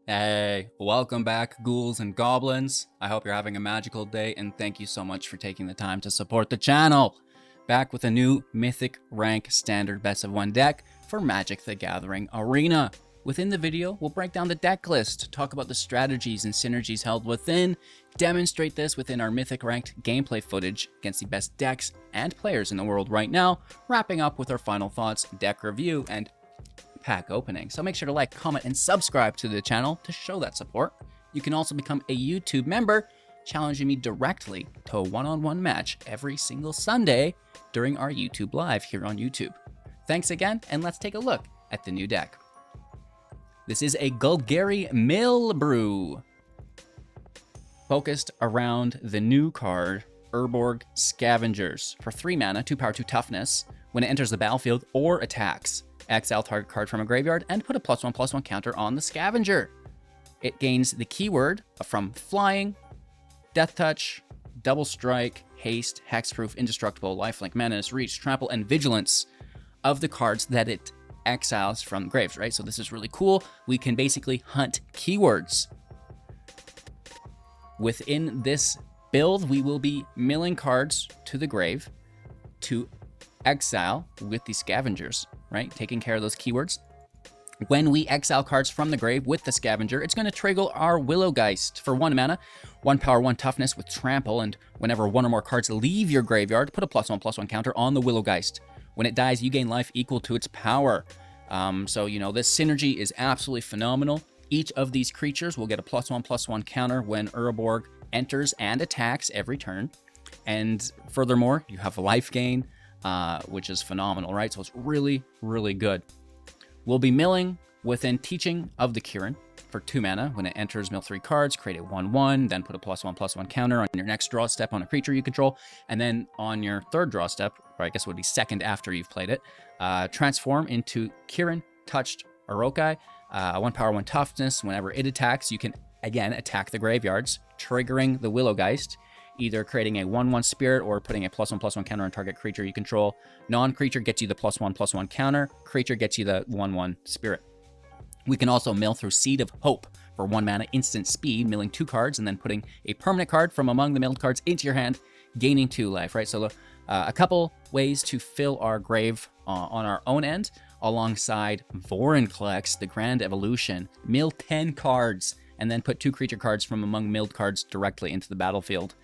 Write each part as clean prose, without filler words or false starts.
Hey, welcome back, ghouls and goblins. I hope you're having a magical day, and thank you so much for taking the time to support the channel. Back with a new Mythic Rank Standard Best of 1 deck for Magic the Gathering Arena. Within the video, we'll break down the deck list, talk about the strategies and synergies held within, demonstrate this within our Mythic Ranked gameplay footage against the best decks and players in the world right now, wrapping up with our final thoughts, deck review, and pack opening. So make sure to like, comment, and subscribe to the channel to show that support. You can also become a YouTube member, challenging me directly to a one-on-one match every single Sunday during our YouTube Live here on YouTube. Thanks again, and let's take a look at the new deck. This is a Golgari Mill brew, focused around the new card, Urborg Scavengers. For 3 mana, 2 power, 2 toughness, when it enters the battlefield or attacks, exile target card from a graveyard and put a +1/+1 counter on the Scavenger. It gains the keyword from flying, death touch, double strike, haste, hexproof, indestructible, lifelink, manus, reach, trample, and vigilance of the cards that it exiles from graves, right? So this is really cool. We can basically hunt keywords. Within this build, we will be milling cards to the grave to exile with the Scavengers, right? Taking care of those keywords. When we exile cards from the grave with the Scavenger, it's going to trigger our Willow Geist for 1 mana, 1 power, 1 toughness with trample, and whenever one or more cards leave your graveyard, put a +1/+1 counter on the Willow Geist. When it dies, you gain life equal to its power. So, you know, this synergy is absolutely phenomenal. Each of these creatures will get a +1/+1 counter when Urborg enters and attacks every turn. And furthermore, you have life gain, which is phenomenal, right? So it's really, really good. We'll be milling within Teaching of the Kirin for 2 mana. When it enters, mill 3 cards, create a 1/1, then put a +1/+1 counter on your next draw step on a creature you control, and then on your third draw step, or I guess it would be second after you've played it, transform into Kirin Touched Urokai, 1 power, 1 toughness. Whenever it attacks, you can again attack the graveyards, triggering the Willow Geist, either creating a 1/1 spirit or putting a +1/+1 counter on target creature you control. Non-creature gets you the +1/+1 counter. Creature gets you the 1/1 spirit. We can also mill through Seed of Hope for 1 mana instant speed, milling 2 cards and then putting a permanent card from among the milled cards into your hand, gaining 2 life, right? So a couple ways to fill our grave on our own end, alongside Vorinclex, the Grand Evolution. Mill 10 cards and then put 2 creature cards from among milled cards directly into the battlefield.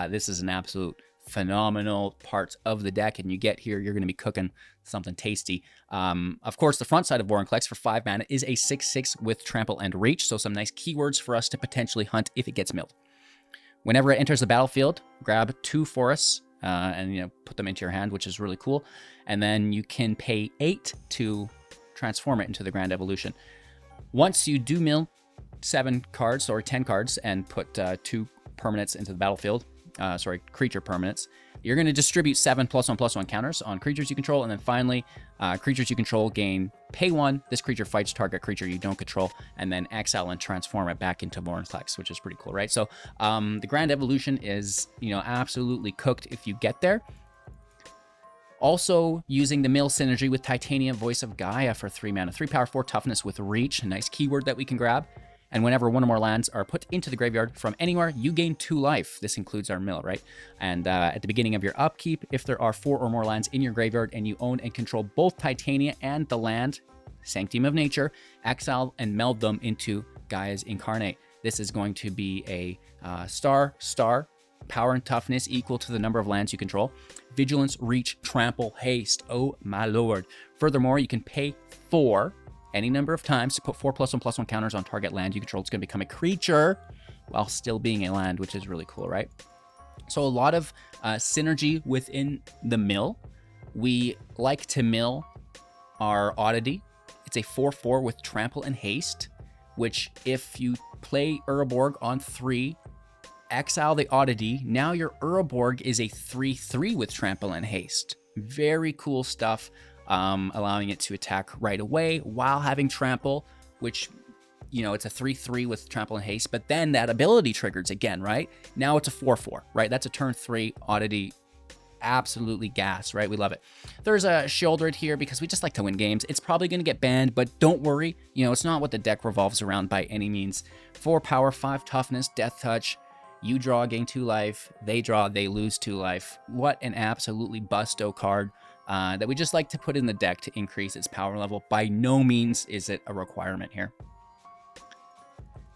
This is an absolute phenomenal part of the deck, and you get here, you're going to be cooking something tasty. Of course, the front side of Vorinclex for 5 mana is a 6/6 with trample and reach, so some nice keywords for us to potentially hunt if it gets milled. Whenever it enters the battlefield, grab 2 forests and put them into your hand, which is really cool. And then you can pay 8 to transform it into the Grand Evolution. Once you do mill 7 cards or 10 cards and put 2 permanents into the battlefield, creature permanents, you're going to distribute 7 +1/+1 counters on creatures you control, and then finally, creatures you control gain pay 1. This creature fights target creature you don't control, and then exile and transform it back into Vorinclex, which is pretty cool, right? So the Grand Evolution is, absolutely cooked if you get there. Also using the mill synergy with Titanium Voice of Gaia for 3 mana, 3 power, 4 toughness with reach, a nice keyword that we can grab. And whenever one or more lands are put into the graveyard from anywhere, you gain 2 life. This includes our mill, right? And at the beginning of your upkeep, if there are 4 or more lands in your graveyard and you own and control both Titania and the land, Sanctum of Nature, exile and meld them into Gaia's Incarnate. This is going to be a star, power and toughness equal to the number of lands you control. Vigilance, reach, trample, haste. Oh my lord. Furthermore, you can pay 4 any number of times to put 4 +1/+1 counters on target land you control. It's going to become a creature while still being a land, which is really cool, right? So a lot of synergy within the mill. We like to mill our Oddity. It's a 4/4 with trample and haste, which if you play Urborg on 3, exile the Oddity, now your Urborg is a 3/3 with trample and haste. Very cool stuff. Allowing it to attack right away while having trample, which, it's a 3/3 with trample and haste, but then that ability triggers again, right? Now it's a 4/4, right? That's a turn 3 Oddity absolutely gas, right? We love it. There's a Sheoldred here because we just like to win games. It's probably going to get banned, but don't worry. You know, it's not what the deck revolves around by any means. 4 power, 5 toughness, death touch. You draw, gain 2 life. They draw, they lose 2 life. What an absolutely busto card that we just like to put in the deck to increase its power level. By no means is it a requirement here.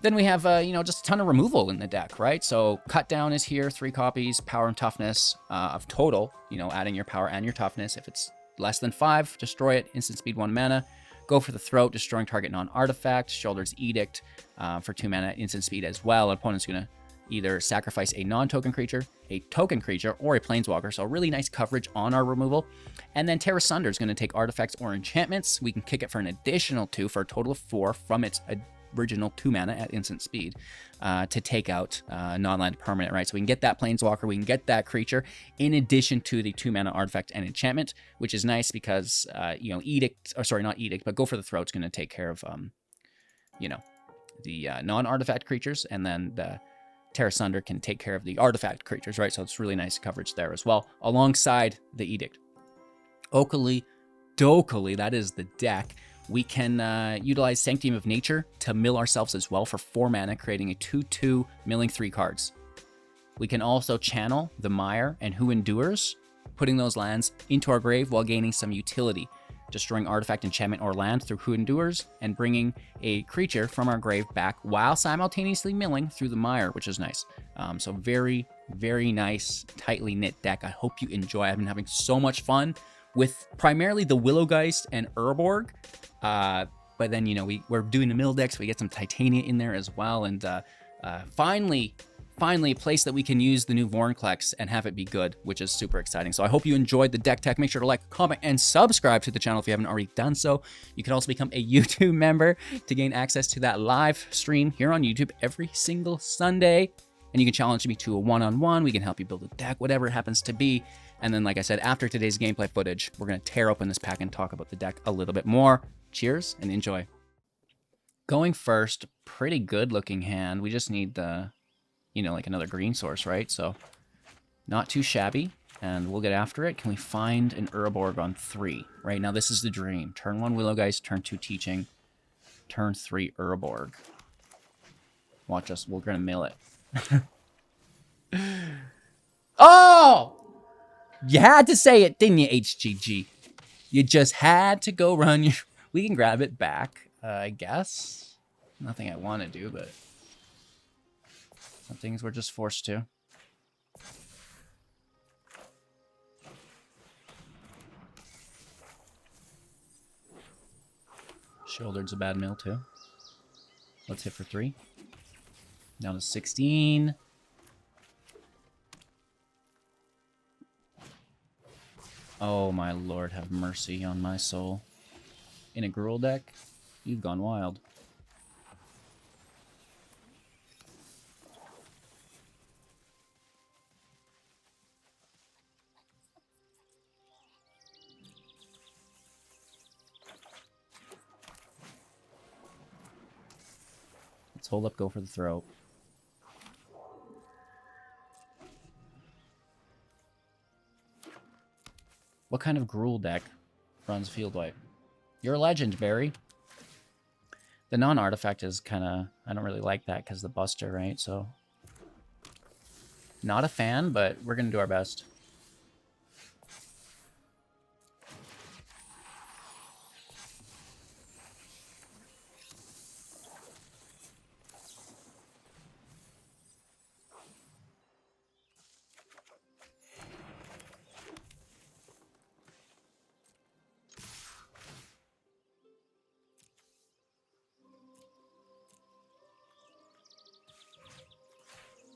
Then we have, you know, just a ton of removal in the deck, right? So cut down is here, 3 copies, power and toughness of total, you know, adding your power and your toughness. If it's less than 5, destroy it, instant speed 1 mana. Go for the throat, destroying target non-artifact. Sheoldred's Edict for 2 mana, instant speed as well. An opponent's going to either sacrifice a non-token creature, a token creature, or a planeswalker. So really nice coverage on our removal. And then Terra Sunder is going to take artifacts or enchantments. We can kick it for an additional 2 for a total of 4 from its original 2 mana at instant speed to take out non-land permanent, right? So we can get that planeswalker, we can get that creature in addition to the 2 mana artifact and enchantment, which is nice because, you know, Edict, or sorry, not Edict, but Go for the Throat's going to take care of, you know, the non-artifact creatures, and then the Terra Sunder can take care of the artifact creatures, right? So it's really nice coverage there as well, alongside the Edict. Dokali, that is the deck. We can utilize Sanctum of Nature to mill ourselves as well for 4 mana, creating a 2/2, milling 3 cards. We can also channel the Mire and Who Endures, putting those lands into our grave while gaining some utility, destroying artifact, enchantment, or land through Who Endures, and bringing a creature from our grave back while simultaneously milling through the Mire, which is nice. So very, very nice, tightly knit deck. I hope you enjoy. I've been having so much fun with primarily the Willow Geist and Urborg. But then, you know, we're doing the mill deck, so we get some Titania in there as well. And finally, a place that we can use the new Vorinclex and have it be good, which is super exciting. So I hope you enjoyed the deck tech. Make sure to like, comment, and subscribe to the channel if you haven't already done so. You can also become a YouTube member to gain access to that live stream here on YouTube every single Sunday. And you can challenge me to a one-on-one. We can help you build a deck, whatever it happens to be. And then, like I said, after today's gameplay footage, we're going to tear open this pack and talk about the deck a little bit more. Cheers and enjoy. Going first, pretty good looking hand. We just need the, you know, like another green source, right? So not too shabby, and we'll get after it. Can we find an Urborg on 3? Right now, this is the dream. Turn 1 Willow Geist, turn 2 Teaching, turn 3 Urborg. Watch us. We're going to mill it. Oh! You had to say it, didn't you, HGG? You just had to go run your... We can grab it back, I guess. Nothing I want to do, but some things we're just forced to. Sheoldred's a bad mill, too. Let's hit for 3. Down to 16. Oh, my lord, have mercy on my soul. In a Gruul deck, you've gone wild. Let's hold up, go for the throat. What kind of Gruul deck runs Field Wipe? You're a legend, Barry. The non-artifact is kind of... I don't really like that because the Buster, right? So, not a fan, but we're going to do our best.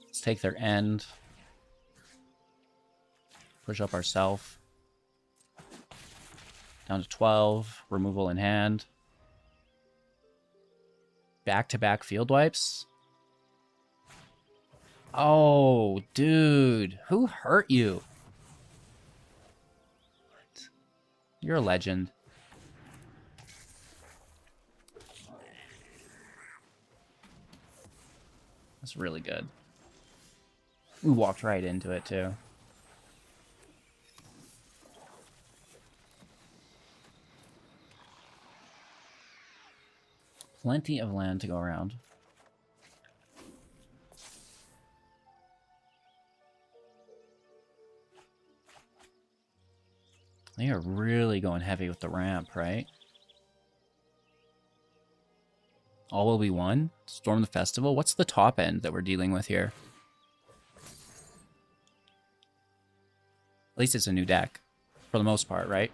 Let's take their end. Push up ourself. Down to 12. Removal in hand. Back-to-back field wipes. Oh, dude. Who hurt you? What? You're a legend. That's really good. We walked right into it, too. plenty of land to go around. They are really going heavy with the ramp, right? All will be one? Storm the Festival? What's the top end that we're dealing with here? At least it's a new deck, for the most part, right?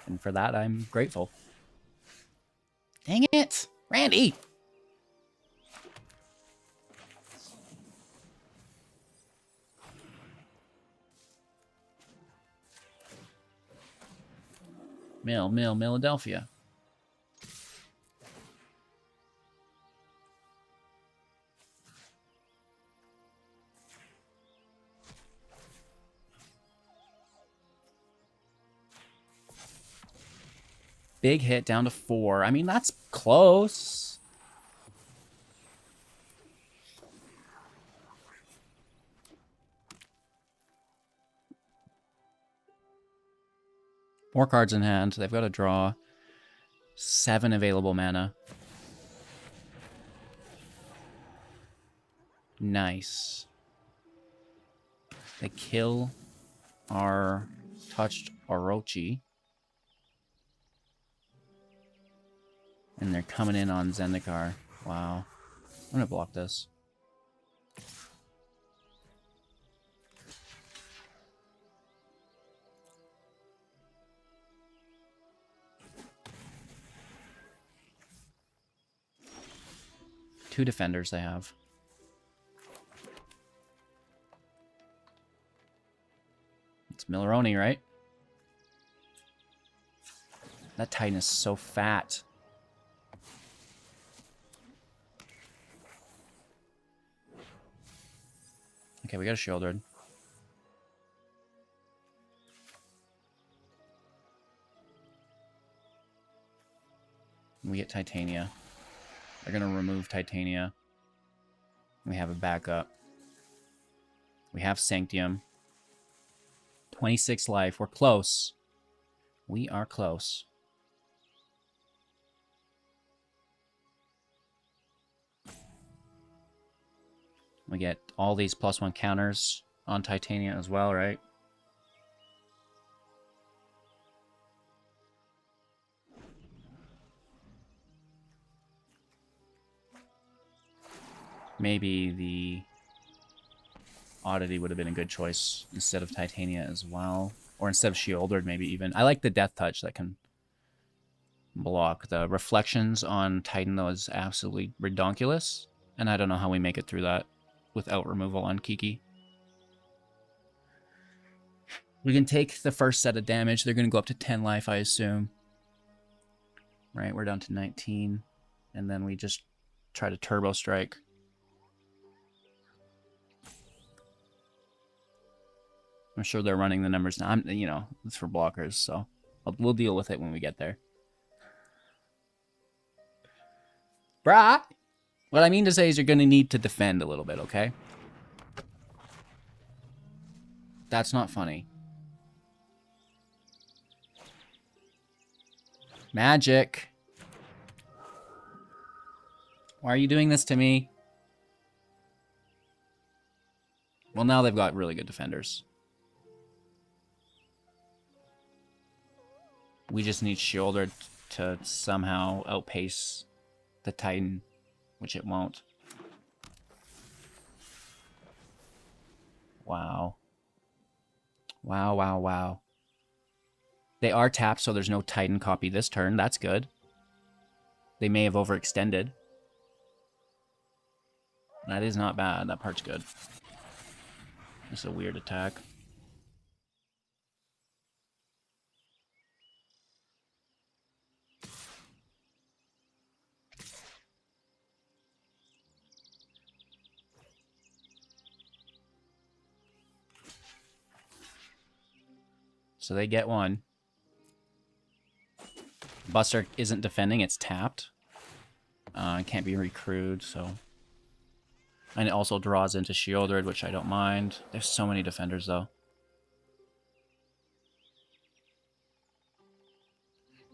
And for that, I'm grateful. Dang it! Randy! Philadelphia. Big hit down to 4. I mean, that's close. More cards in hand. They've got to draw 7 available mana. Nice. They kill our touched Orochi. And they're coming in on Zendikar. Wow. I'm going to block this. Two defenders they have. It's Milleroni, right? That Titan is so fat. Okay, we got a Shieldred. We get Titania. They're going to remove Titania. We have a backup. We have Sanctium. 26 life. We're close. We are close. We get all these +1 counters on Titania as well, right? Maybe the Oddity would have been a good choice instead of Titania as well. Or instead of Shieldred, maybe even. I like the Death Touch that can block. The reflections on Titan, though, is absolutely redonkulous. And I don't know how we make it through that without removal on Kiki. We can take the first set of damage. They're going to go up to 10 life, I assume. Right, we're down to 19. And then we just try to Turbo Strike. I'm sure they're running the numbers now. You know, it's for blockers, so we'll deal with it when we get there. Brah! What I mean to say is you're going to need to defend a little bit, okay? That's not funny. Magic. Why are you doing this to me? Well, now they've got really good defenders. We just need Shieldred to somehow outpace the Titan, which it won't. Wow. Wow, wow, wow. They are tapped, so there's no Titan copy this turn. That's good. They may have overextended. That is not bad. That part's good. It's a weird attack. So they get one. Buster isn't defending, it's tapped. It can't be recruited, so... And it also draws into Shieldred, which I don't mind. There's so many defenders, though.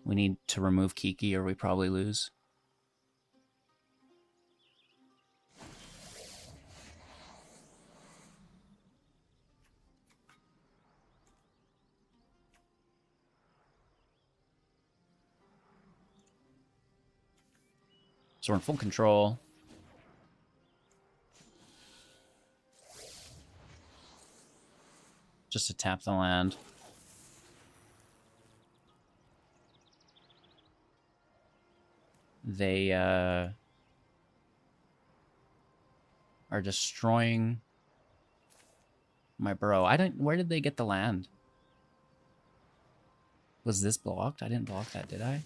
We need to remove Kiki, or we probably lose. So we're in full control. Just to tap the land. They are destroying my burrow. Where did they get the land? Was this blocked? I didn't block that, did I?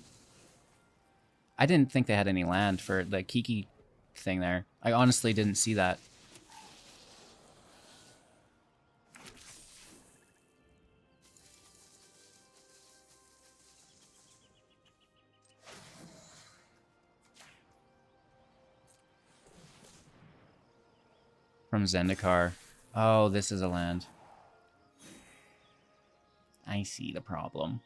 I didn't think they had any land for the Kiki thing there. I honestly didn't see that. From Zendikar. Oh, this is a land. I see the problem.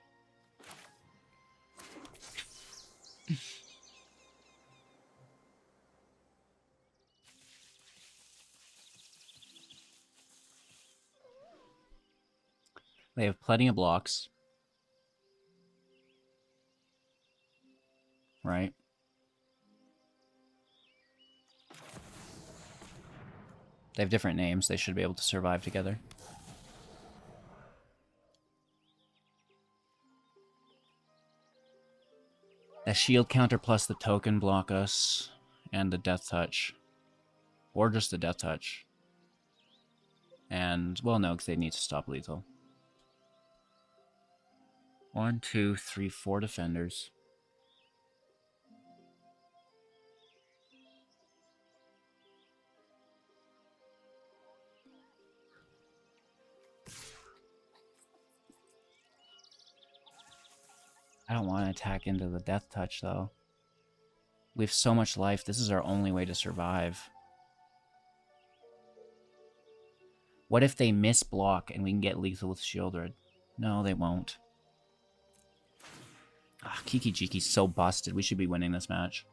They have plenty of blocks. Right? They have different names. They should be able to survive together. The shield counter plus the token block us. And the death touch. Or just the death touch. And, well, no, because they need to stop lethal. 1, 2, 3, 4 defenders. I don't want to attack into the death touch, though. We have so much life. This is our only way to survive. What if they miss block and we can get lethal with Shieldred? No, they won't. Ah, Kiki Jiki's so busted. We should be winning this match.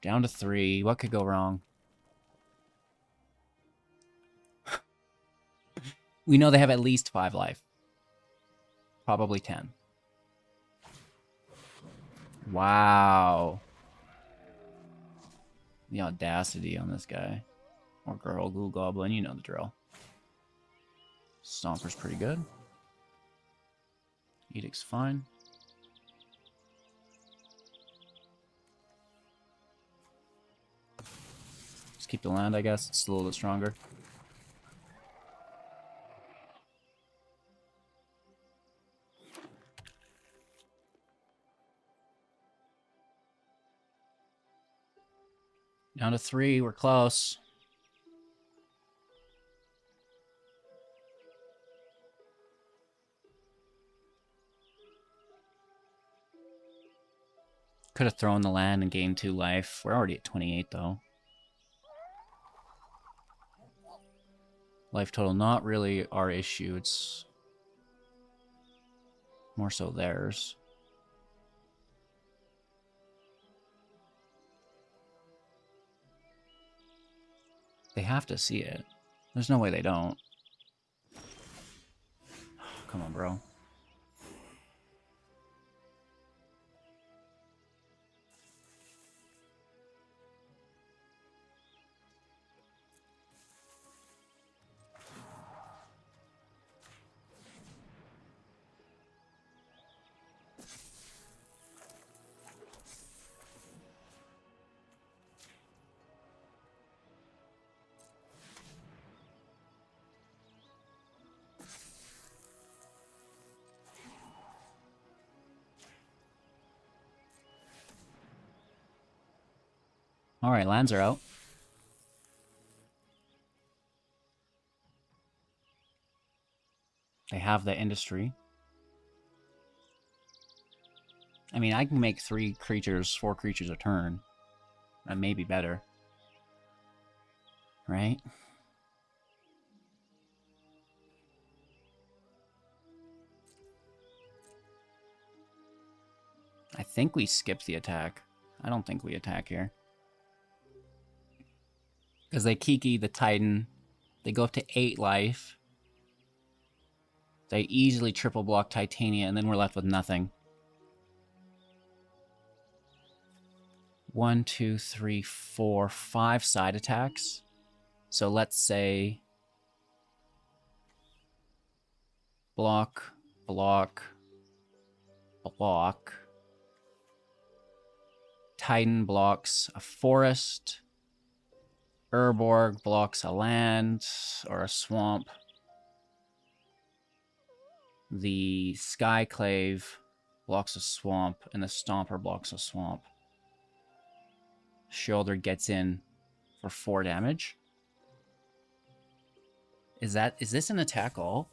Down to 3. What could go wrong? We know they have at least 5 life. Probably 10. Wow. The audacity on this guy. Or girl, Ghoul Goblin, you know the drill. Stomper's pretty good. Edict's fine. Just keep the land, I guess. It's a little bit stronger. Down to 3, we're close. Could have thrown the land and gained 2 life. We're already at 28, though. Life total, not really our issue. It's more so theirs. They have to see it. There's no way they don't. Come on, bro. Alright, lands are out. They have the industry. I mean, I can make 4 creatures a turn. That may be better. Right? I think we skip the attack. I don't think we attack here. Because they Kiki the Titan. They go up to 8 life. They easily triple block Titania, and then we're left with nothing. 1, 2, 3, 4, 5 side attacks. So let's say block, block, block. Titan blocks a forest. Urborg blocks a land or a swamp. The Skyclave blocks a swamp, and the Stomper blocks a swamp. Shoulder gets in for 4 damage. Is this an attack all?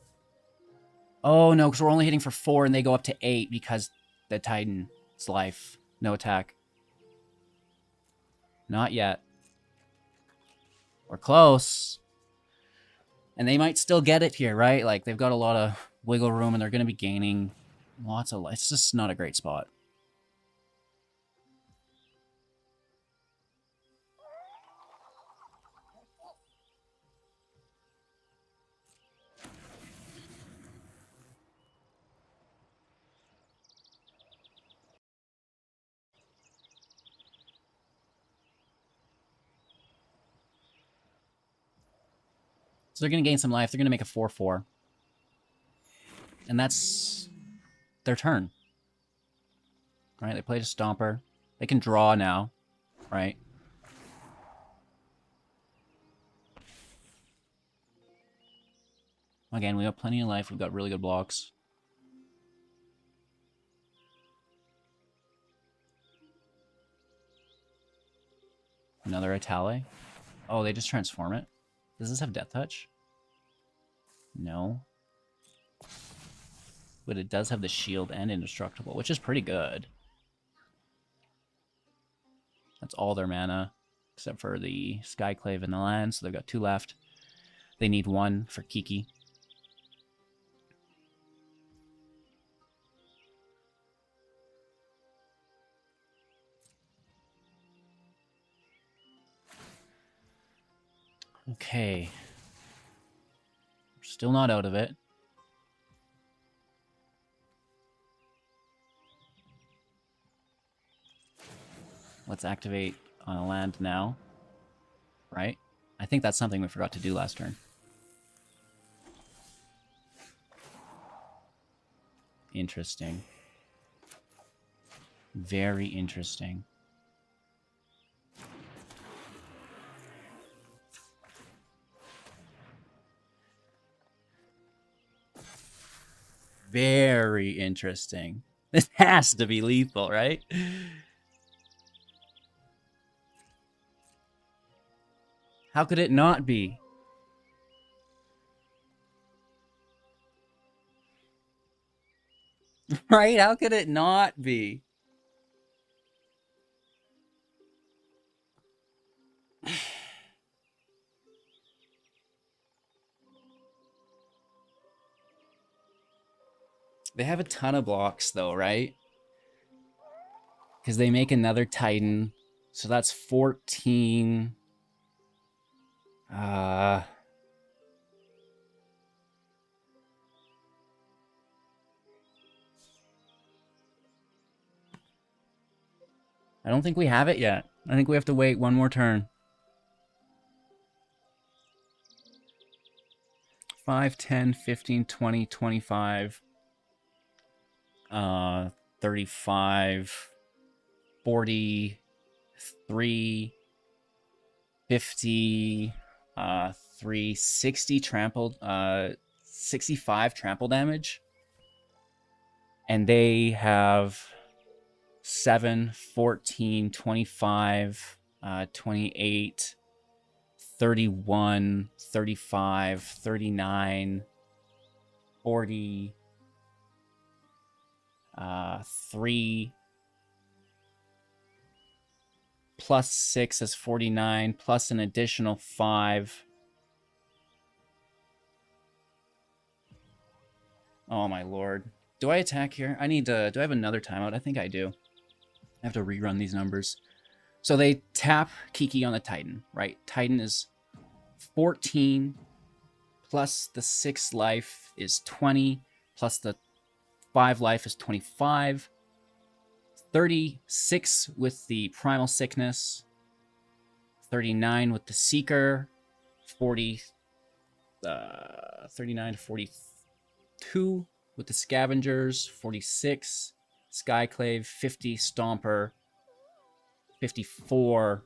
Oh no, because we're only hitting for 4 and they go up to 8 because the Titan's life. No attack. Not yet. We're close. And they might still get it here, right? Like, they've got a lot of wiggle room and they're going to be gaining lots of life. It's just not a great spot. So they're going to gain some life. They're going to make a 4/4. And that's their turn. Right? They played a Stomper. They can draw now. Right? Again, we got plenty of life. We've got really good blocks. Another Itale. Oh, they just transform it? Does this have Death Touch? No. But it does have the shield and indestructible, which is pretty good. That's all their mana, except for the Skyclave and the land, so they've got 2 left. They need 1 for Kiki. Okay. We're still not out of it. Let's activate on a land now. Right? I think that's something we forgot to do last turn. Interesting. Very interesting. Very interesting. This has to be lethal, right? How could it not be? Right? How could it not be? They have a ton of blocks, though, right? Because they make another Titan. So that's 14. I don't think we have it yet. I think we have to wait one more turn. 5, 10, 15, 20, 25. 35, 43, 50, 360 trampled, 65 trample damage. And they have 7, 14, 25, 28, 31, 35, 39, 40, 3 plus 6 is 49, plus an additional 5. Oh my lord. Do I attack here? I need to... Do I have another timeout? I think I do. I have to rerun these numbers. So they tap Kiki on the Titan, right? Titan is 14 plus the 6 life is 20, plus the 5 life is 25, 36 with the Primal Sickness, 39 with the Seeker, 39 to 42 with the Scavengers, 46 Skyclave, 50 Stomper, 54,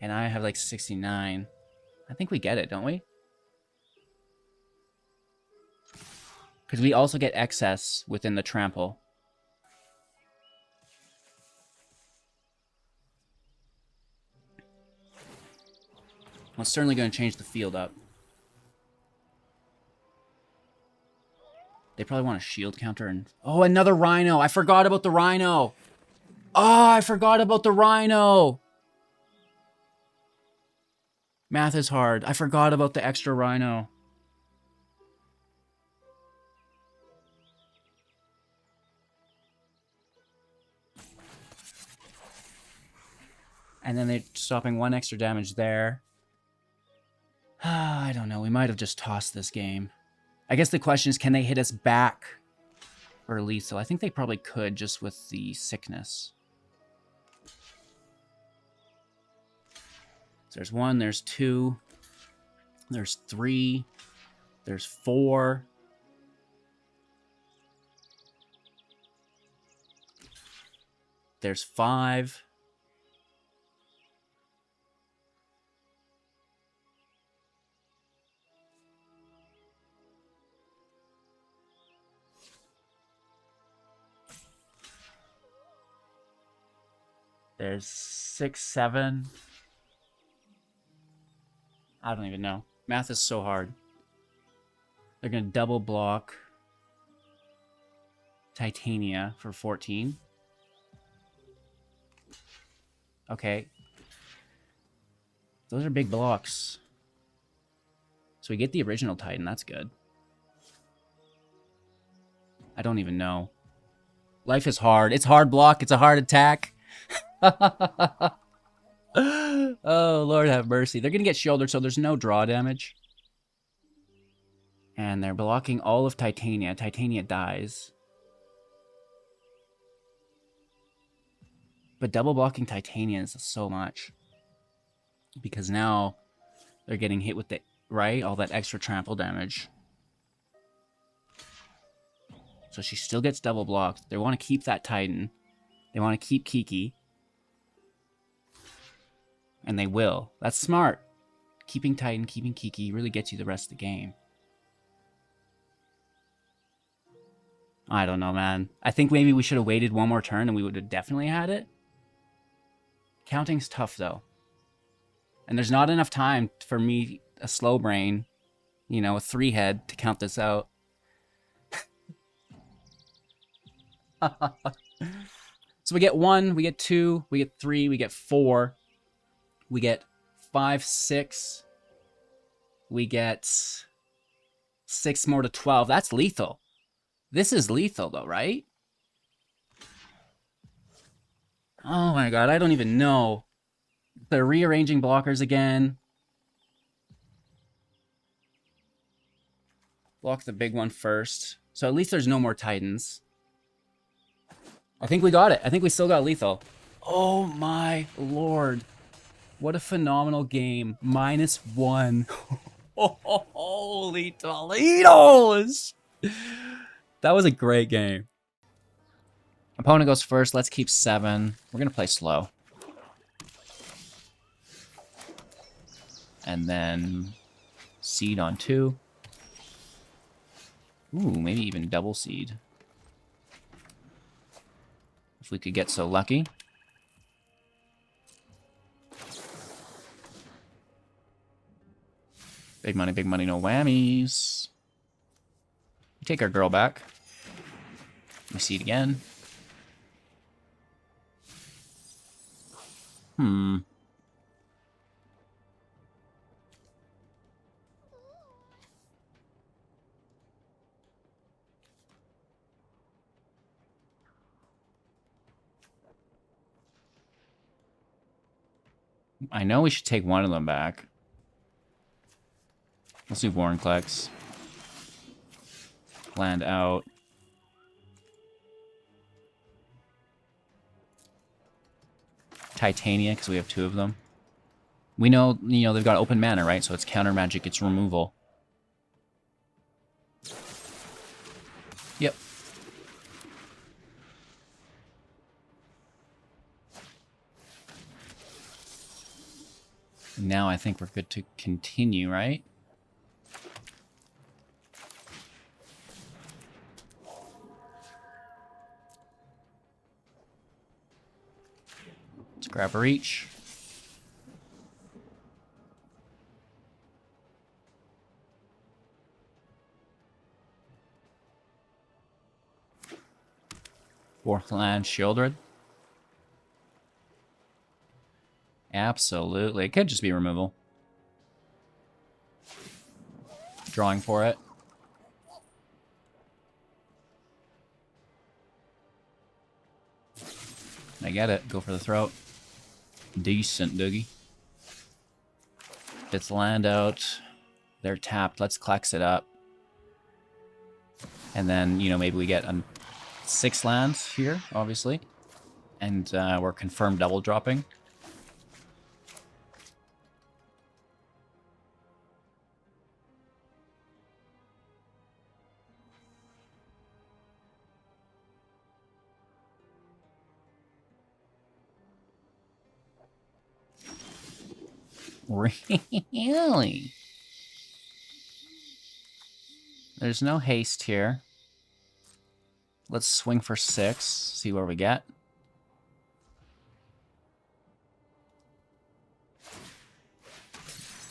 and I have like 69. I think we get it, don't we? Because we also get excess within the trample. Well, it's certainly going to change the field up. They probably want a shield counter and... Oh, another Rhino! I forgot about the Rhino! Oh, I forgot about the Rhino! Math is hard. I forgot about the extra Rhino. And then they're stopping 1 extra damage there. I don't know. We might have just tossed this game. I guess the question is, can they hit us back for lethal? I think they probably could just with the sickness. So there's 1, there's 2, there's 3, there's 4. There's 5. There's 6, 7. I don't even know. Math is so hard. They're going to double block Titania for 14. Okay. Those are big blocks. So we get the original Titan. That's good. I don't even know. Life is hard. It's hard block. It's a hard attack. Oh, Lord have mercy. They're going to get shouldered, so there's no draw damage. And they're blocking all of Titania. Titania dies. But double blocking Titania is so much. Because now they're getting hit with the, right? All that extra trample damage. So she still gets double blocked. They want to keep that Titan. They want to keep Kiki. And they will. That's smart. Keeping Titan, keeping Kiki really gets you the rest of the game. I don't know, man. I think maybe we should have waited 1 more turn and we would have definitely had it. Counting's tough, though. And there's not enough time for me, a slow brain, you know, a 3-head, to count this out. So we get 1, we get 2, we get 3, we get 4. We get 5, 6. We get 6 more to 12. That's lethal. This is lethal, though, right? Oh my god, I don't even know. They're rearranging blockers again. Block the big one first. So at least there's no more Titans. I think we got it. I think we still got lethal. Oh my lord. What a phenomenal game. -1. Holy Toledos! That was a great game. Opponent goes first. Let's keep 7. We're going to play slow. And then seed on 2. Ooh, maybe even double seed. If we could get so lucky. Big money, no whammies. We take our girl back. We see it again. I know we should take one of them back. Let's do Vorinclex. Land out. Titania, because we have 2 of them. We know, they've got open mana, right? So it's counter magic, it's removal. Yep. Now I think we're good to continue, right? Let's grab a reach. Fourth land, Shieldred. Absolutely. It could just be removal. Drawing for it. I get it. Go for the throat. Decent, Doogie. It's land out. They're tapped. Let's Klex it up. And then, maybe we get 6 lands here, obviously. And we're confirmed double dropping. Really? There's no haste here. Let's swing for 6, see where we get.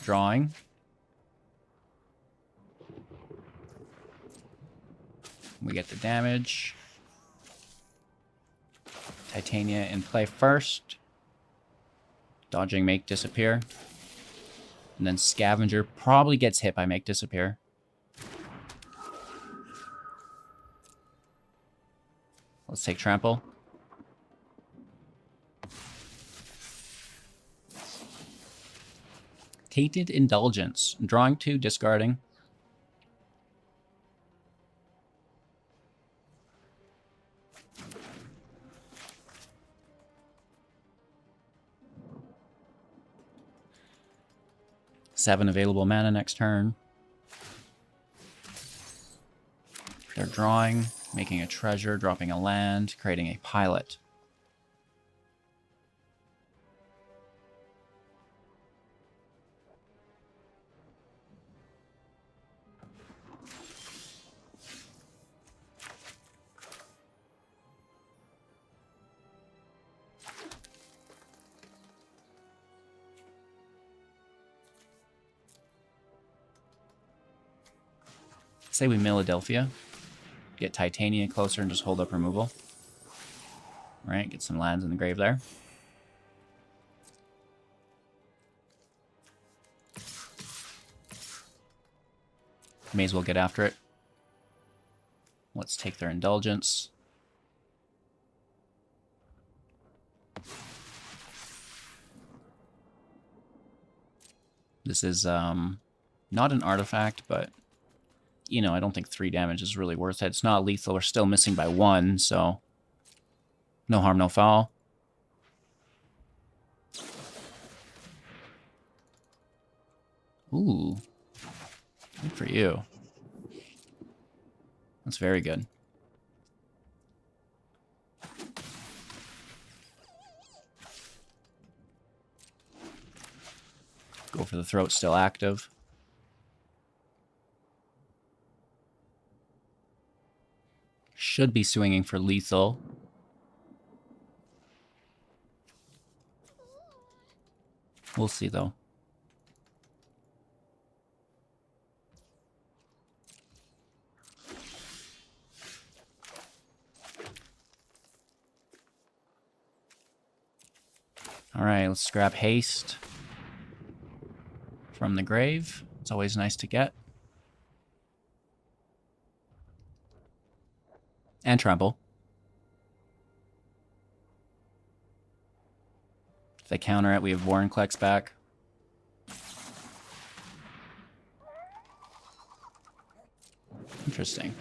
Drawing. We get the damage. Titania in play first. Dodging Make Disappear. And then Scavenger probably gets hit by Make Disappear. Let's take Trample. Tainted Indulgence. Drawing 2, discarding. Seven available mana next turn. They're drawing, making a treasure, dropping a land, creating a pilot. Say we Philadelphia, get Titania closer and just hold up removal. All right, get some lands in the grave there. May as well get after it. Let's take their Indulgence. This is not an artifact, but I don't think 3 damage is really worth it. It's not lethal. We're still missing by 1, so no harm, no foul. Ooh. Good for you. That's very good. Go for the throat, still active. Should be swinging for lethal. We'll see, though. All right, let's grab haste from the grave. It's always nice to get. And trample. If they counter it, we have Vorinclex back. Interesting.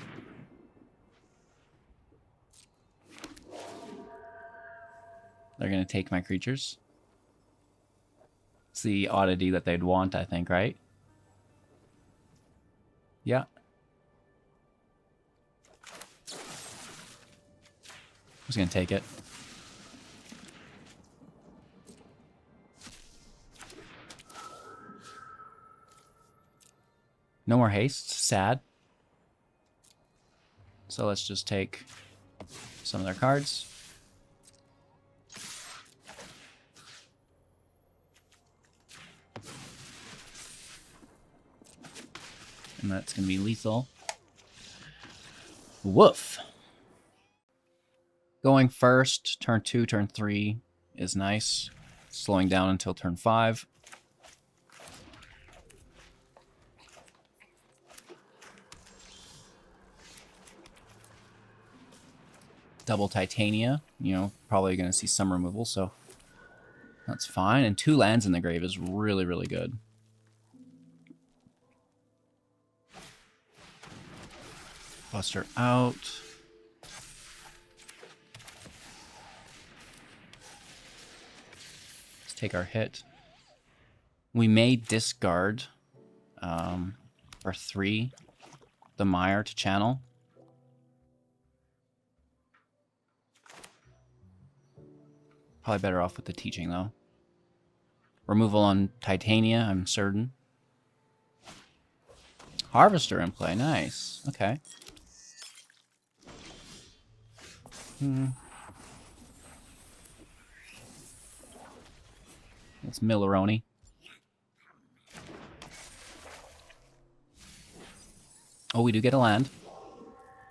They're going to take my creatures. It's the oddity that they'd want, I think, right? Yeah. Who's going to take it? No more haste. Sad. So let's just take some of their cards. And that's going to be lethal. Woof. Going first, turn 2, turn 3 is nice. Slowing down until turn 5. Double Titania, you know, probably going to see some removal, so that's fine. And 2 lands in the grave is really, really good. Buster out. Let's take our hit. We may discard for 3 the Mire to channel. Probably better off with the teaching, though. Removal on Titania, I'm certain. Harvester in play, nice. Okay. It's Milleroni. Oh, we do get a land.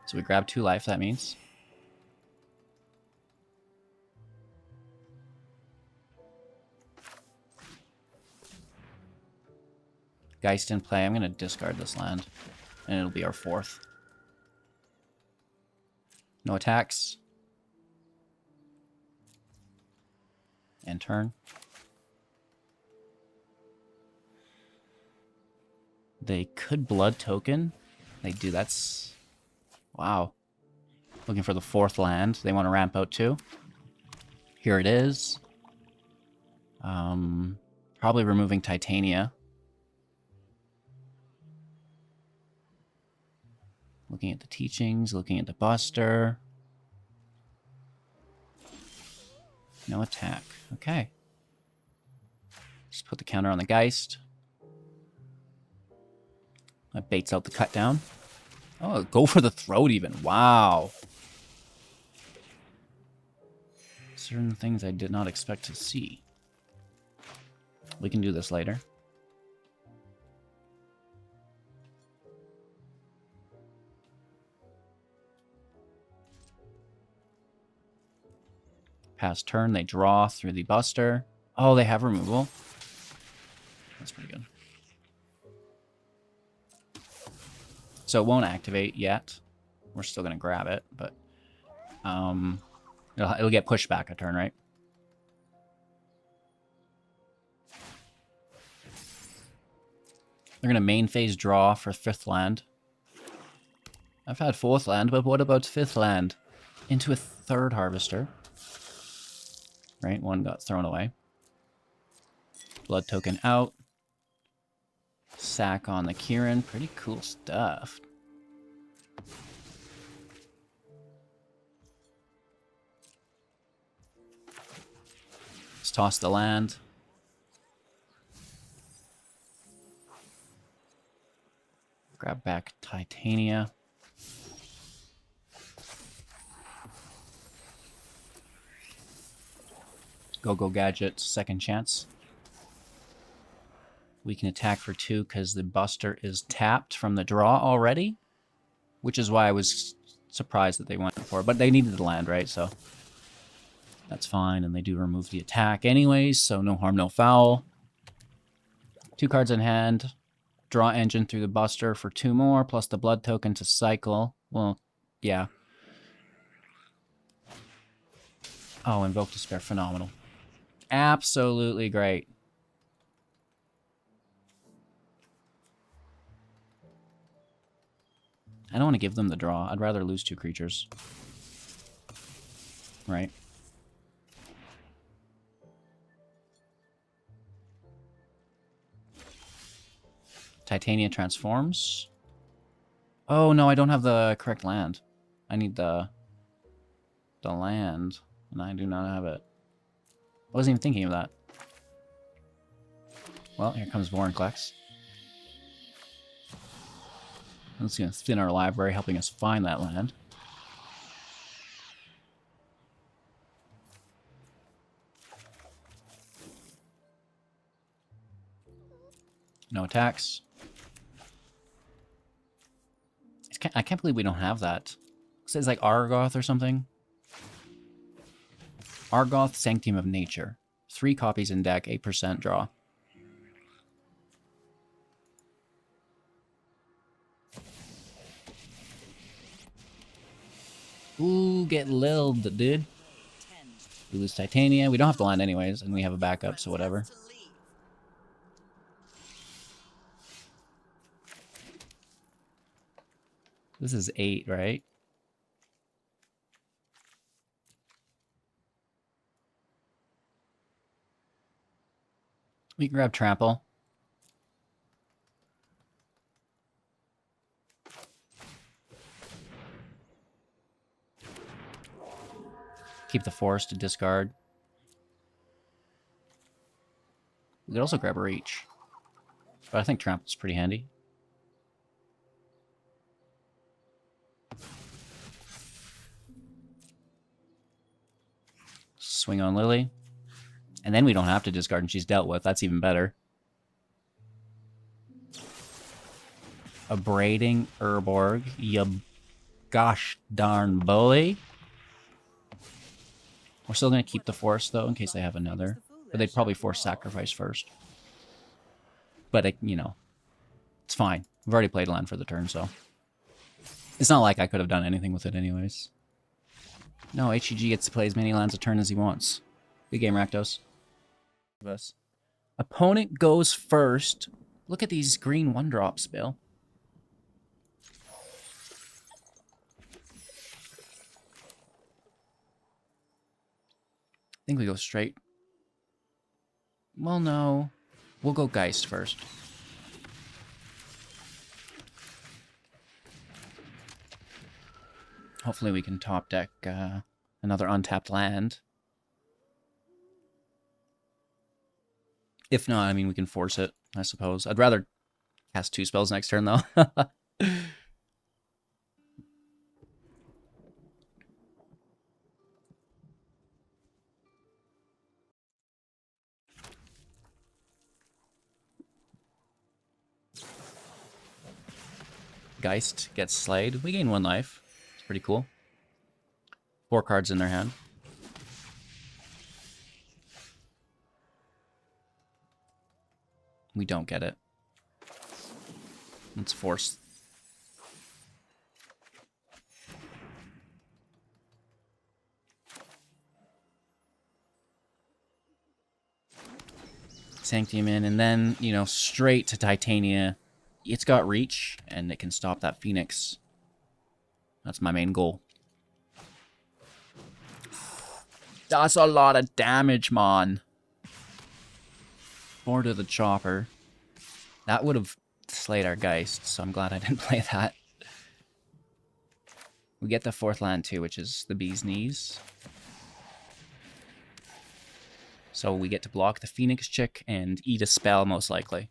So we grab 2 life, that means. Geist in play. I'm going to discard this land. And it'll be our 4th. No attacks. And turn. They could blood token. They do. That's... Wow. Looking for the 4th land. They want to ramp out too. Here it is. Probably removing Titania. Looking at the teachings, looking at the Buster. No attack. Okay. Just put the counter on the Geist. That baits out the cut down. Oh, go for the throat even. Wow. Certain things I did not expect to see. We can do this later. Pass turn, they draw through the Buster. Oh, they have removal. That's pretty good. So it won't activate yet. We're still going to grab it, but it'll get pushed back a turn, right? They're going to main phase draw for 5th land. I've had 4th land, but what about 5th land? Into a 3rd Harvester. Right, 1 got thrown away. Blood token out. Sack on the Kirin. Pretty cool stuff. Let's toss the land. Grab back Titania. Go gadget, second chance. We can attack for 2 because the Buster is tapped from the draw already, which is why I was surprised that they went for it. But they needed the land, right? So that's fine, and they do remove the attack anyways, so no harm, no foul. 2 cards in hand. Draw engine through the Buster for 2 more, plus the blood token to cycle. Well, yeah. Oh, Invoke Despair, phenomenal. Absolutely great. I don't want to give them the draw. I'd rather lose 2 creatures. Right? Titania transforms. Oh no, I don't have the correct land. I need the land, and I do not have it. I wasn't even thinking of that. Well, here comes Vorinclex. Let's see, it's in our library, helping us find that land. No attacks. I can't believe we don't have that. It says like Argoth or something. Argoth, Sanctum of Nature. 3 copies in deck, 8% draw. Ooh, get lilled, dude. We lose Titania. We don't have to land anyways, and we have a backup, so whatever. This is 8, right? We can grab Trample. Keep the Force to discard. We could also grab Reach. But I think Trample's pretty handy. Swing on Lily. And then we don't have to discard and she's dealt with. That's even better. Abrading Urborg. You gosh darn bully. We're still going to keep the Force, though, in case they have another. But they'd probably force sacrifice first. But, you know, it's fine. We've already played land for the turn, so. It's not like I could have done anything with it anyways. No, HEG gets to play as many lands a turn as he wants. Good game, Rakdos. Opponent goes first. Look at these green 1-drops, Bill. I think we go straight. Well, no. We'll go Geist first. Hopefully we can top deck another untapped land. If not, I mean, we can force it, I suppose. I'd rather cast 2 spells next turn, though. Geist gets slayed. We gain 1 life. It's pretty cool. 4 cards in their hand. We don't get it. Let's force. Sanctum in, and then, you know, straight to Titania. It's got reach, and it can stop that Phoenix. That's my main goal. That's a lot of damage, man. 4 to the chopper. That would have slayed our Geist, so I'm glad I didn't play that. We get the 4th land too, which is the Bee's Knees. So we get to block the Phoenix chick and eat a spell, most likely.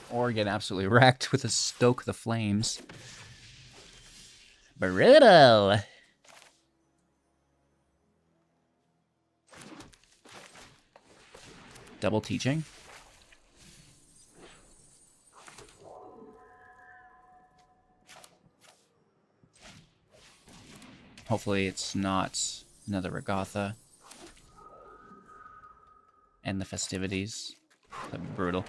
Or get absolutely wrecked with a Stoke the Flames. Brutal! Double teaching. Hopefully it's not another Regatha. And the festivities. That'd be brutal.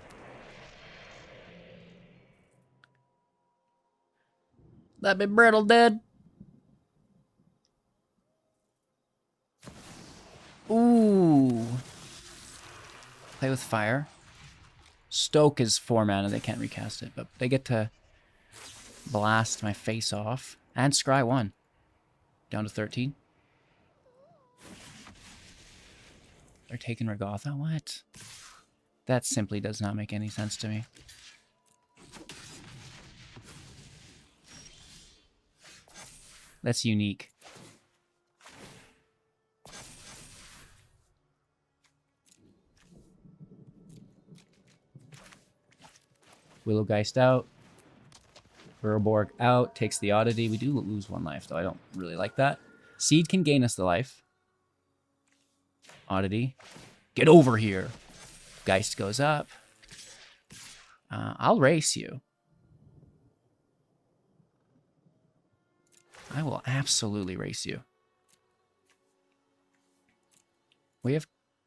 That'd be brutal, dude. Ooh. Play with fire. Stoke is 4 mana. They can't recast it, but they get to blast my face off. And scry 1. Down to 13. They're taking Regatha? What? That simply does not make any sense to me. That's unique. Willow Geist out. Urborg out. Takes the Oddity. We do lose 1 life, though. I don't really like that. Seed can gain us the life. Oddity. Get over here. Geist goes up. I'll race you. I will absolutely race you. We have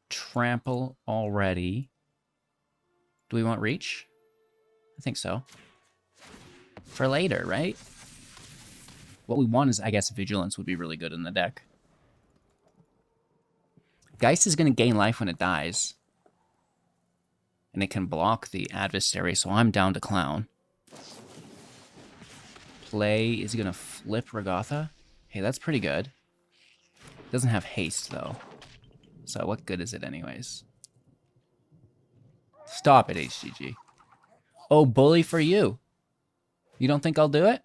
trample already. Do we want reach? I think so. For later, right? What we want is, I guess, vigilance would be really good in the deck. Geist is going to gain life when it dies. And it can block the adversary, so I'm down to clown. Play is going to flip Regatha. Hey, that's pretty good. Doesn't have haste, though. So what good is it anyways? Stop it, HGG. Oh, bully for you. You don't think I'll do it?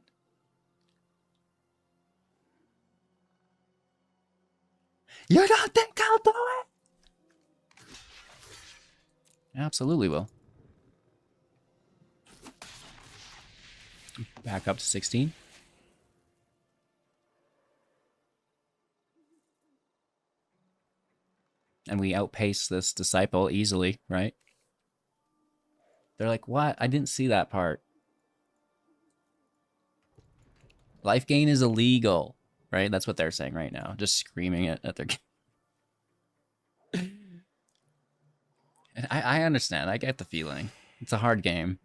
You don't think I'll do it? Absolutely will. Back up to 16. And we outpace this disciple easily, right? They're like, what? I didn't see that part. Life gain is illegal, right? That's what they're saying right now. Just screaming it at their... And I understand. I get the feeling. It's a hard game.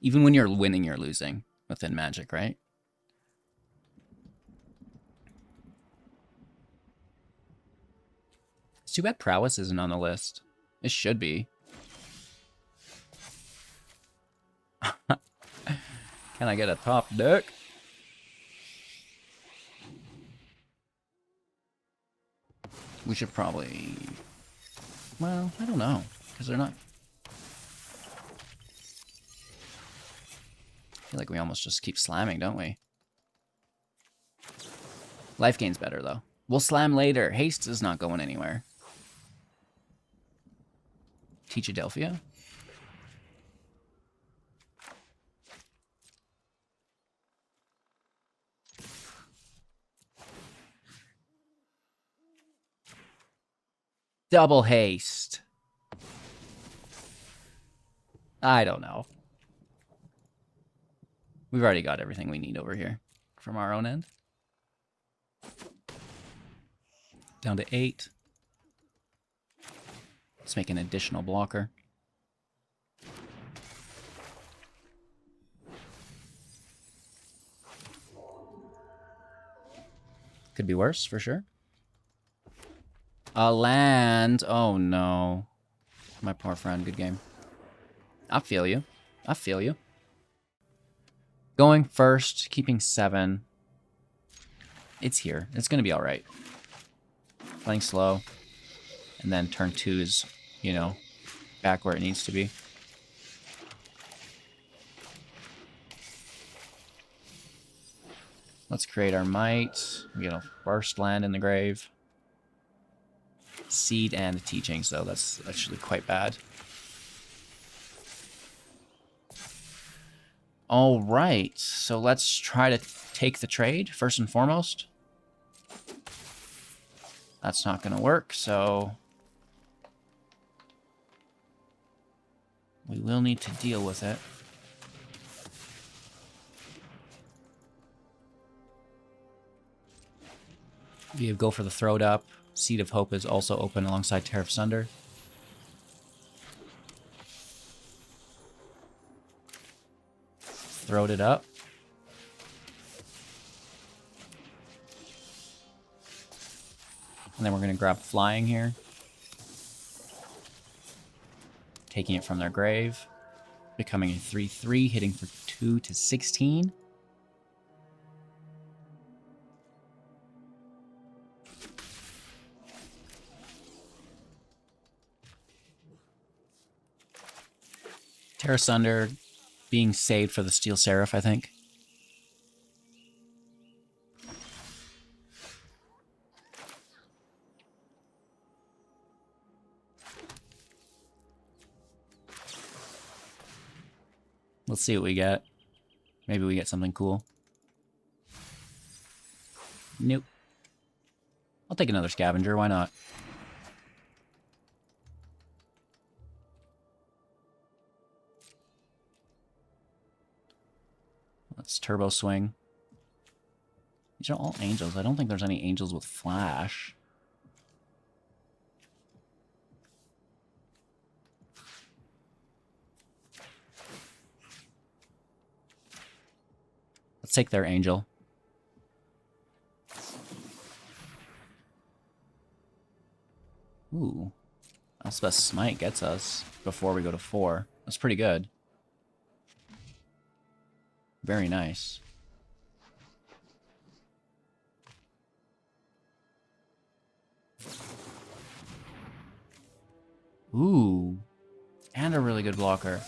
Even when you're winning, you're losing within Magic, right? It's too bad Prowess isn't on the list. It should be. Can I get a top deck? We should probably... Well, I don't know. Because they're not... I feel like we almost just keep slamming, don't we? Life gain's better, though. We'll slam later. Haste is not going anywhere. Teach Adelphia? Double haste. I don't know. We've already got everything we need over here from our own end. Down to 8. Let's make an additional blocker. Could be worse, for sure. A land. Oh, no. My poor friend. Good game. I feel you. I feel you. Going first, keeping 7. It's here. It's going to be all right. Playing slow. And then turn 2 is, you know, back where it needs to be. Let's create our might. We get a first land in the grave. Seed and teaching, so that's actually quite bad. All right, so let's try to take the trade first and foremost. That's not going to work, so we will need to deal with it. We go for the Throwed Up. Seed of Hope is also open alongside Tear of Sunder. Throwed it up. And then we're going to grab Flying here. taking it from their grave, becoming a 3/3, hitting for 2 to 16. Terra Sunder being saved for the Steel Seraph, I think. Let's see what we get. Maybe we get something cool. Nope. I'll take another Scavenger, why not? Let's Turbo Swing. These are all angels. I don't think there's any angels with flash. Let's take their angel. Ooh. Elspeth's Smite gets us before we go to 4. That's pretty good. Very nice. Ooh. And a really good blocker.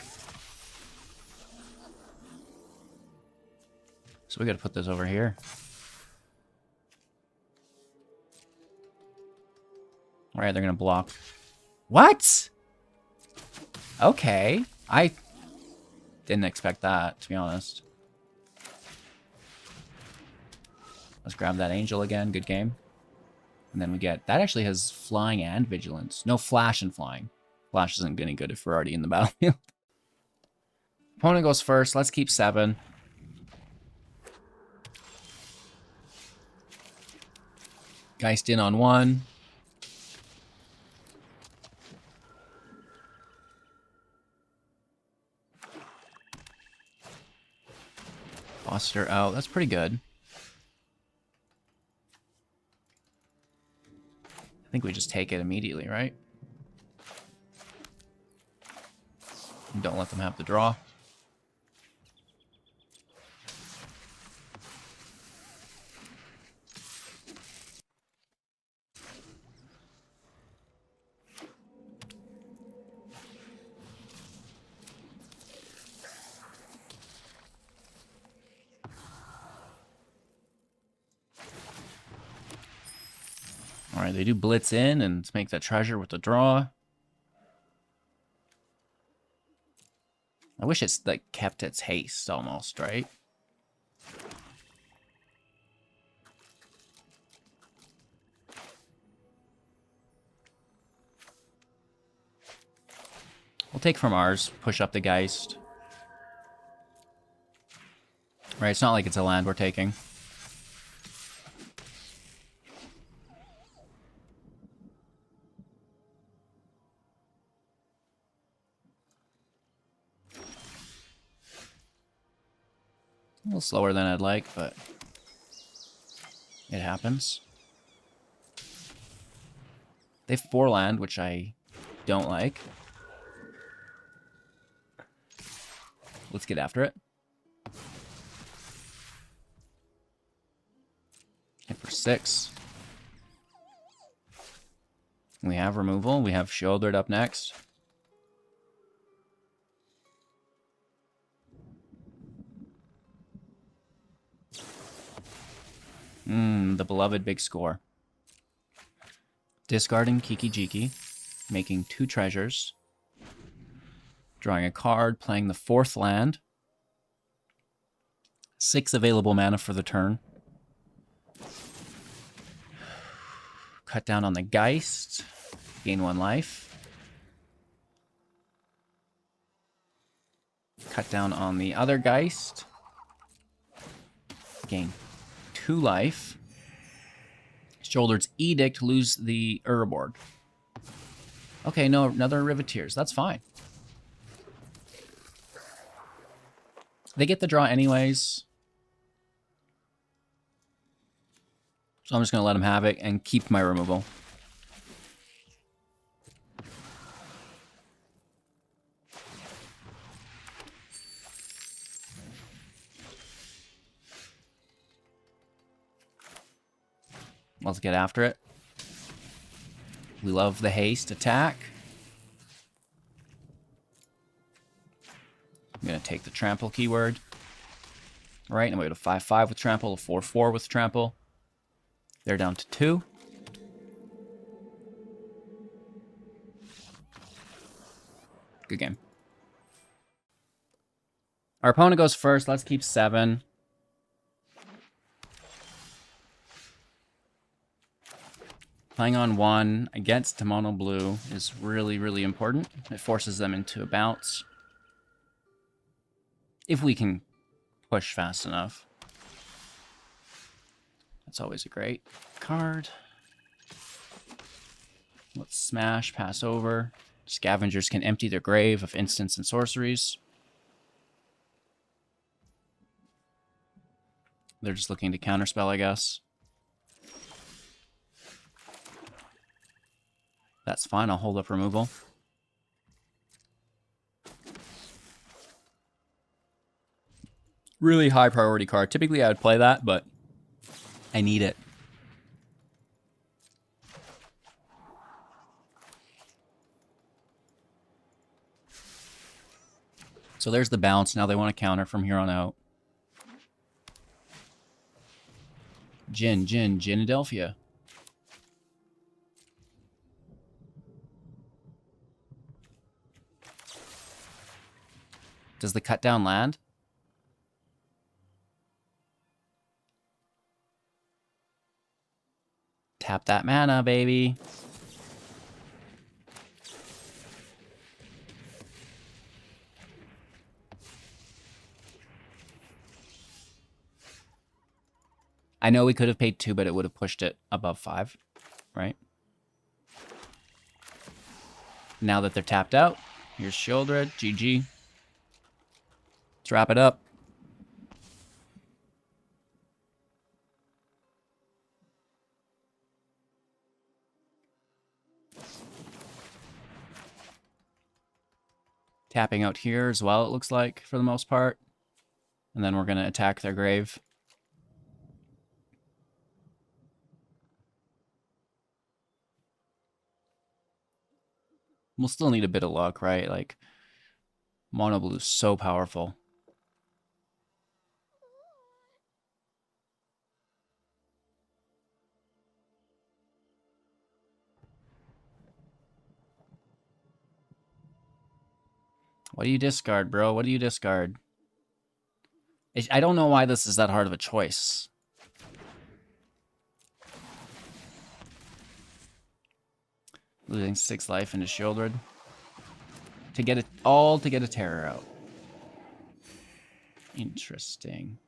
So we gotta put this over here. Alright, they're gonna block. What? Okay. I didn't expect that, to be honest. Let's grab that angel again. Good game. And then we get... That actually has flying and vigilance. No, flash and flying. Flash isn't any good if we're already in the battlefield. Opponent goes first. Let's keep 7. Geist in on 1. Foster out. That's pretty good. I think we just take it immediately, right? And don't let them have the draw. Alright, they do blitz in and make that treasure with the draw. I wish it's like kept its haste almost, right? We'll take from ours, push up the Geist. Right, it's not like it's a land we're taking. A little slower than I'd like, but it happens. They have 4 land, which I don't like. Let's get after it. Hit for 6. We have removal. We have Shouldered up next. The beloved big score. Discarding Kiki Jiki, making 2 treasures, drawing a card, playing the 4th land, 6 available mana for the turn. Cut down on the Geist, gain 1 life. Cut down on the other Geist, gain 2 life. Shouldered's Edict, lose the Urborg. Okay, no, another Riveteers. That's fine. They get the draw anyways. So I'm just going to let them have it and keep my removal. Let's get after it. We love the haste attack. I'm going to take the trample keyword. All right, and we go to 5/5 with trample, a 4/4 with trample. They're down to 2. Good game. Our opponent goes first. Let's keep 7. Playing on 1 against mono blue is really, really important. It forces them into a bounce. If we can push fast enough. That's always a great card. Let's smash, pass over. Scavengers can empty their grave of instants and sorceries. They're just looking to counterspell, I guess. That's fine, I'll hold up removal. Really high priority card. Typically I would play that, but I need it. So there's the bounce. Now they want to counter from here on out. Ginadelphia. Does the cut down land? Tap that mana, baby. I know we could have paid 2, but it would have pushed it above 5, right? Now that they're tapped out, here's Shieldred, GG. Let's wrap it up. Tapping out here as well, it looks like, for the most part. And then we're going to attack their grave. We'll still need a bit of luck, right? Like, mono blue is so powerful. What do you discard, bro? What do you discard? I don't know why this is that hard of a choice. Losing 6 life into Shieldred. To get it all to get a terror out. Interesting.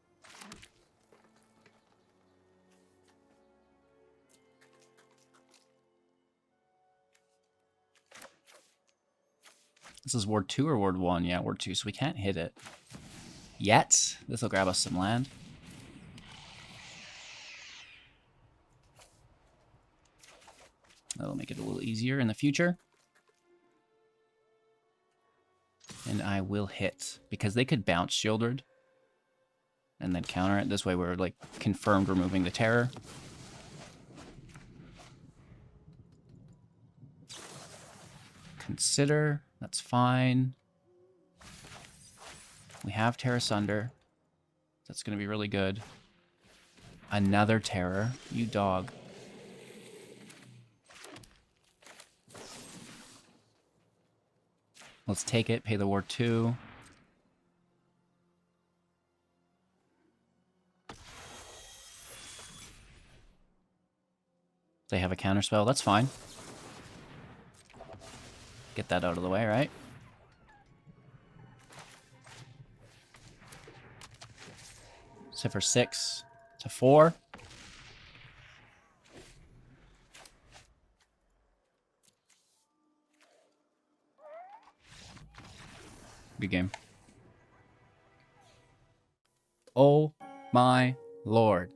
This is Ward 2 or Ward 1? Yeah, Ward 2, so we can't hit it. Yet. This will grab us some land. That'll make it a little easier in the future. And I will hit. Because they could bounce Shieldred. And then counter it. This way we're like confirmed removing the terror. Consider. That's fine. We have Terror Sunder. That's going to be really good. Another terror. You dog. Let's take it. Pay the Ward 2. They have a counterspell. That's fine. Get that out of the way, right? So for 6 to 4. Good game. Oh my lord.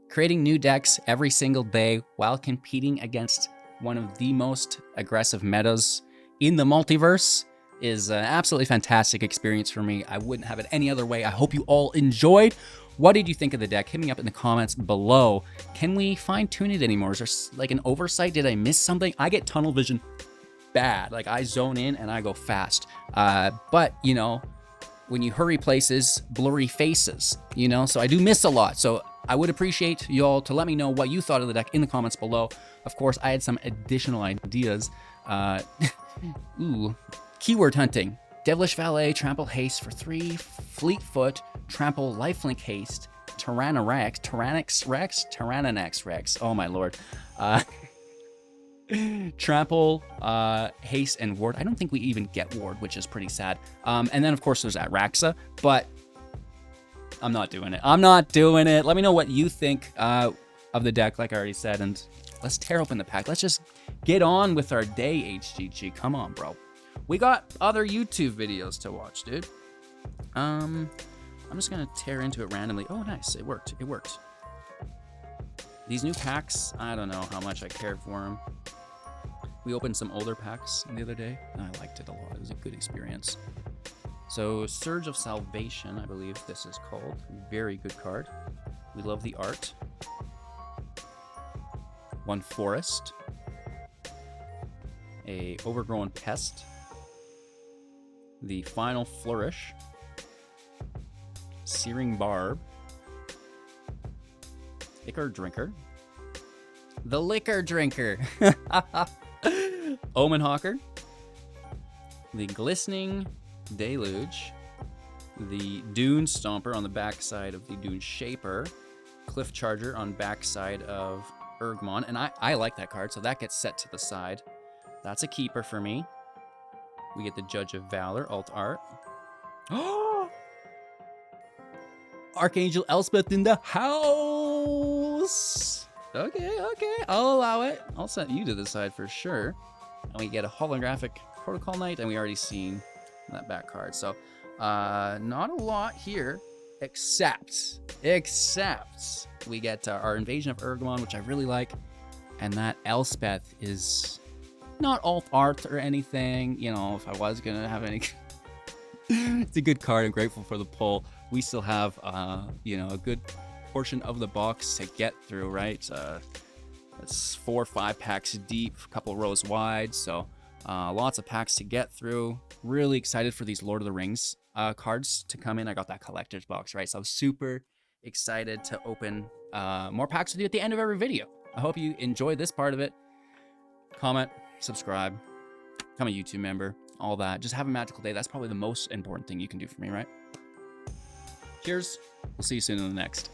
Creating new decks every single day while competing against one of the most aggressive metas in the multiverse is an absolutely fantastic experience for me. I wouldn't have it any other way. I hope you all enjoyed. What did you think of the deck? Hit me up in the comments below. Can we fine tune it anymore? Is there like an oversight? Did I miss something? I get tunnel vision bad. Like I zone in and I go fast. But you know, when you hurry places, blurry faces, you know, so I do miss a lot. So I would appreciate y'all to let me know what you thought of the deck in the comments below. Of course, I had some additional ideas. Ooh, keyword hunting. Devilish Valet, Trample Haste for 3, Fleetfoot, Trample Lifelink Haste, Tyrannix Rex, oh my lord. Trample, Haste, and Ward. I don't think we even get Ward, which is pretty sad. And then, of course, there's Atraxa, but I'm not doing it. I'm not doing it. Let me know what you think of the deck, like I already said, and let's tear open the pack. Let's just get on with our day, HGG. Come on, bro. We got other YouTube videos to watch, dude. I'm just gonna tear into it randomly. Oh, nice. It worked. It worked. These new packs, I don't know how much I cared for them. We opened some older packs the other day, and I liked it a lot. It was a good experience. So, Surge of Salvation, I believe this is called. Very good card. We love the art. One Forest. A Overgrown Pest. The Final Flourish. Searing Barb. Liquor Drinker. The Liquor Drinker. Omen Hawker. The Glistening Deluge. The Dune Stomper on the backside of the Dune Shaper. Cliff Charger on backside of Urgmon. And I like that card, so that gets set to the side. That's a keeper for me. We get the Judge of Valor, alt art. Oh! Archangel Elspeth in the house! Okay, I'll allow it. I'll set you to the side for sure. And we get a holographic Protocol Knight, and we already seen that back card. So, not a lot here, except we get our Invasion of Urgmon, which I really like. And that Elspeth is not alt art or anything. You know, if I was gonna have any, it's a good card. I'm grateful for the pull. We still have, you know, a good portion of the box to get through, right? It's 4 or 5 packs deep, a couple rows wide, so lots of packs to get through. Really excited for these Lord of the Rings cards to come in. I got that collector's box, right? So I'm super excited to open more packs with you at the end of every video. I hope you enjoyed this part of it. Comment, subscribe, become a YouTube member, all that. Just have a magical day. That's probably the most important thing you can do for me, right? Cheers. We'll see you soon in the next.